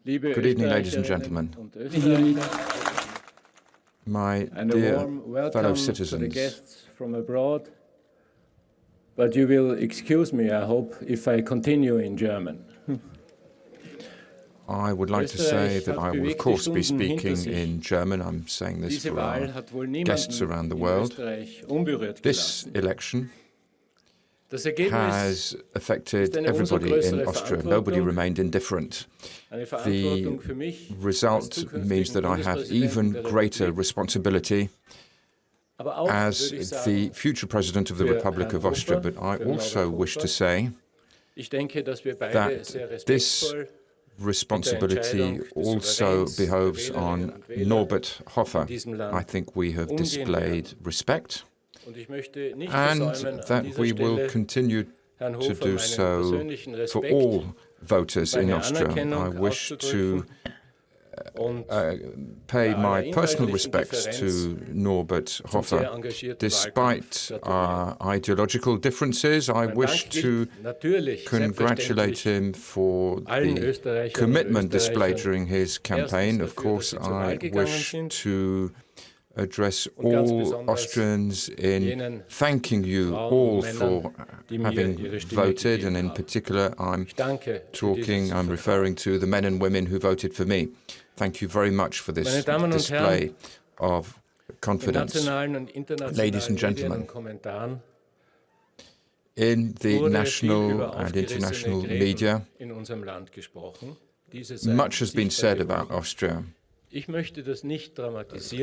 Good evening, ladies and gentlemen. My dear fellow citizens. From abroad. But you will excuse me, I hope, if I continue in German. I would like to say that I will, of course, be speaking in German. I'm saying this for our guests around the world. This election has affected everybody in Austria. Nobody remained indifferent. The result means that I have even greater responsibility as the future President of the Republic of Austria. But I also wish to say that this responsibility also behoves on Norbert Hofer. I think we have displayed respect, and that we will continue to do so for all voters in Austria. I wish to pay my personal respects to Norbert Hofer. Despite our ideological differences, I wish to congratulate him for the commitment displayed during his campaign. Of course, I wish to address all Austrians in thanking you all for having voted, and in particular I'm referring to the men and women who voted for me. Thank you very much for this display of confidence. Ladies and gentlemen, in the national and international media, much has been said about Austria.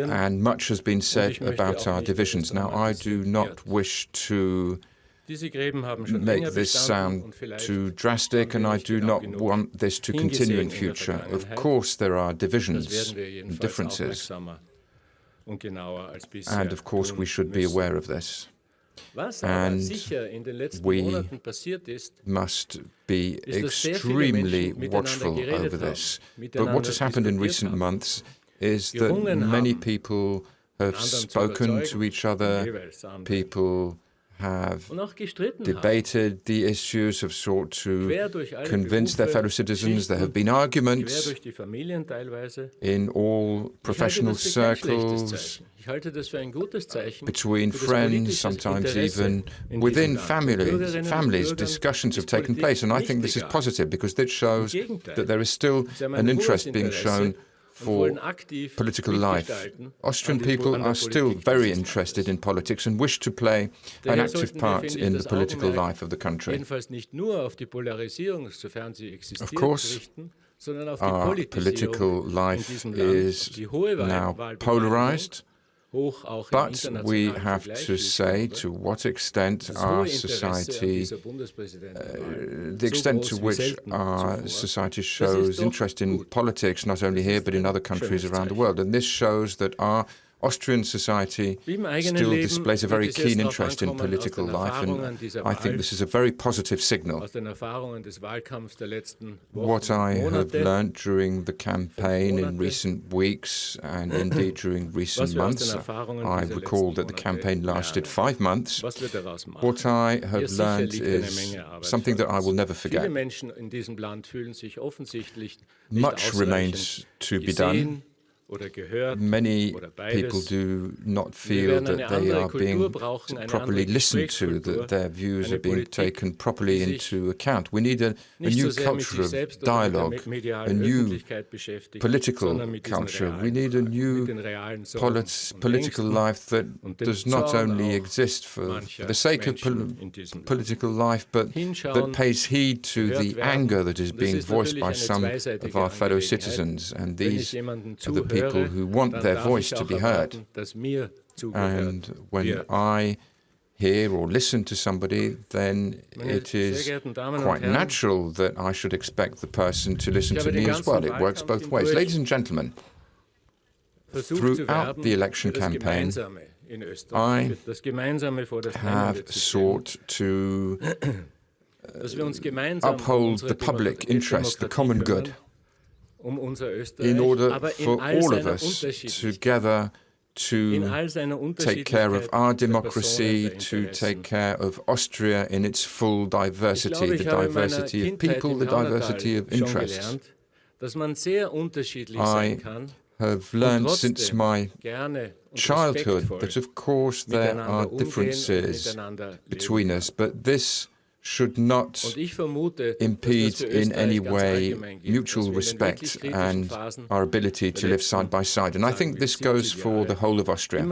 And much has been said about our divisions. Now, I do not wish to make this sound too drastic, and I do not want this to continue in future. Of course, there are divisions and differences, and of course, we should be aware of this. And we must be extremely watchful over this. But what has happened in recent months is that many people have spoken to each other, people have debated the issues, have sought to convince their fellow citizens. There have been arguments in all professional circles, between friends, sometimes even within families, discussions have taken place. And I think this is positive because it shows that there is still an interest being shown for political life. Austrian people are still very interested in politics and wish to play an active part in the political life of the country. Of course, our political life is now polarized, but we have to say to what extent our society, the extent to which our society shows interest in politics, not only here but in other countries around the world. And this shows that our Austrian society still displays a very keen interest in political life, and I think this is a very positive signal. What I have learned during the campaign in recent weeks, and indeed during recent months, I recall that the campaign lasted 5 months. What I have learned is something that I will never forget. Much remains to be done. Many people do not feel that they are being properly listened to, that their views are being taken properly into account. We need a new culture of dialogue, a new political culture. We need a new political life that does not only exist for the sake of political life, but that pays heed to the anger that is being voiced by some of our fellow citizens. And these are the people who want their voice to be heard. And when I hear or listen to somebody, then it is quite natural that I should expect the person to listen to me as well. It works both ways. Ladies and gentlemen, throughout the election campaign, I have sought to uphold the public interest, the common good, in order for all of us together to take care of our democracy, to take care of Austria in its full diversity, the diversity of people, the diversity of interests. I have learned since my childhood that, of course, there are differences between us, but this should not impede in any way mutual respect and our ability to live side by side. And I think this goes for the whole of Austria.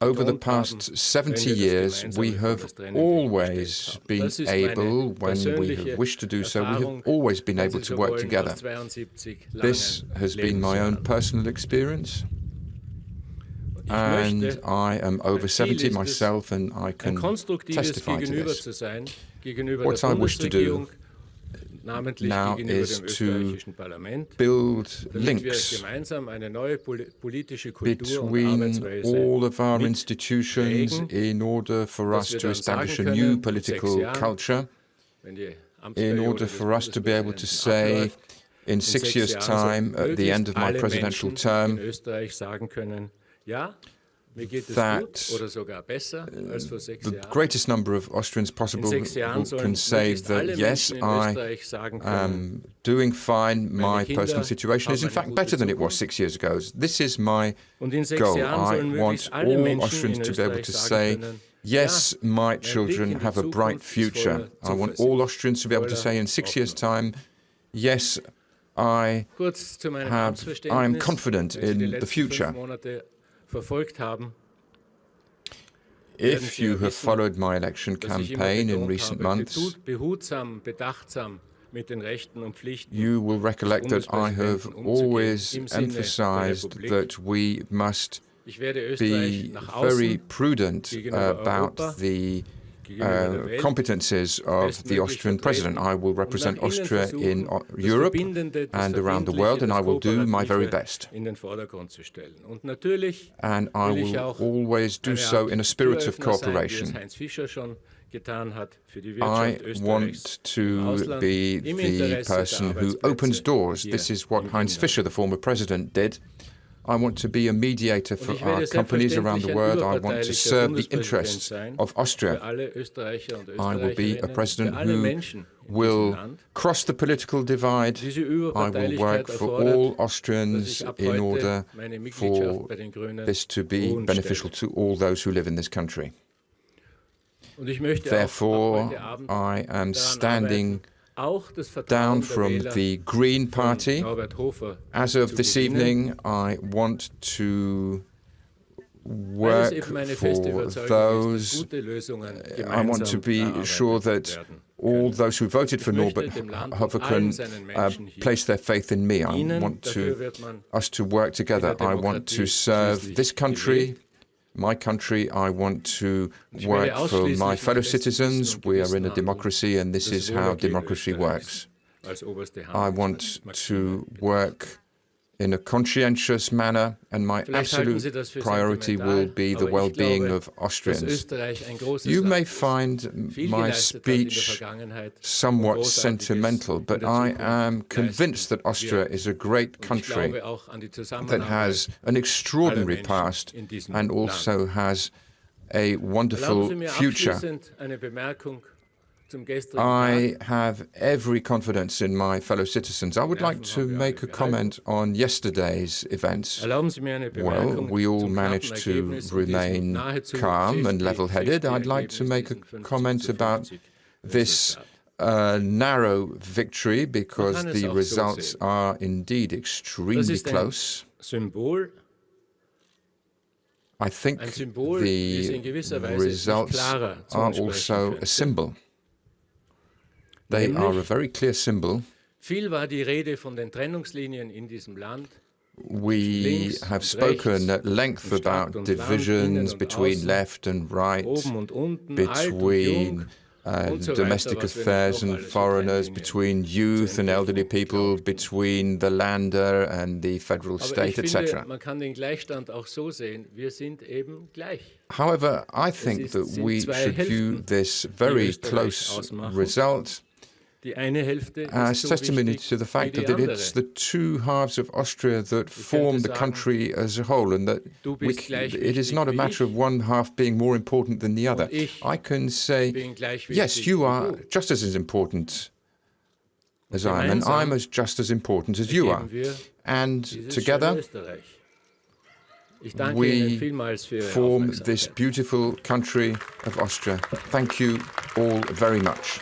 Over the past 70 years, we have always been able, when we have wished to do so, we have always been able to work together. This has been my own personal experience, and I am over 70 myself, and I can testify to this. What I wish to do now is to build links between all of our institutions in order for us to establish a new political culture, in order for us to be able to say, in 6 years' time, at the end of my presidential term, that the greatest number of Austrians possible who can say that, yes, I am doing fine, my personal situation is in fact better than it was 6 years ago. This is my goal. I want all Austrians to be able to say, yes, my children have a bright future. I want all Austrians to be able to say in 6 years' time, yes, I am confident in the future. If you have followed my election campaign in recent months, you will recollect that I have always emphasized that we must be very prudent about the competences of the Austrian president. I will represent Austria in Europe and around the world, and I will do my very best. And I will always do so in a spirit of cooperation. I want to be the person who opens doors. This is what Heinz Fischer, the former president, did. I want to be a mediator for our companies around the world. I want to serve the interests of Austria. I will be a president who will cross the political divide. I will work for all Austrians in order for this to be beneficial to all those who live in this country. Therefore, I am standing down from the Green Party. As of this evening, I want to work for those. I want to be sure that all those who voted for Norbert Hofer can place their faith in me. I want us to work together. I want to serve this country, my country. I want to work for my fellow citizens. We are in a democracy, and this is how democracy works. I want to work in a conscientious manner, and my absolute priority will be the well-being of Austrians. You may find my speech somewhat sentimental, but I am convinced that Austria is a great country that has an extraordinary past and also has a wonderful future. I have every confidence in my fellow citizens. I would like to make a comment on yesterday's events. Well, we all managed to remain calm and level-headed. I'd like to make a comment about this narrow victory, because the results are indeed extremely close. I think the results are also a symbol. They are a very clear symbol. We have spoken at length about divisions between left and right, between domestic affairs and foreigners, between youth and elderly people, between the Länder and the federal state, etc. However, I think that we should view this very close result as testimony to the fact that it's the two halves of Austria that form the country as a whole, and that it is not a matter of one half being more important than the other. I can say, yes, you are just as important as I am, and I'm just as important as you are. And together, we form this beautiful country of Austria. Thank you all very much.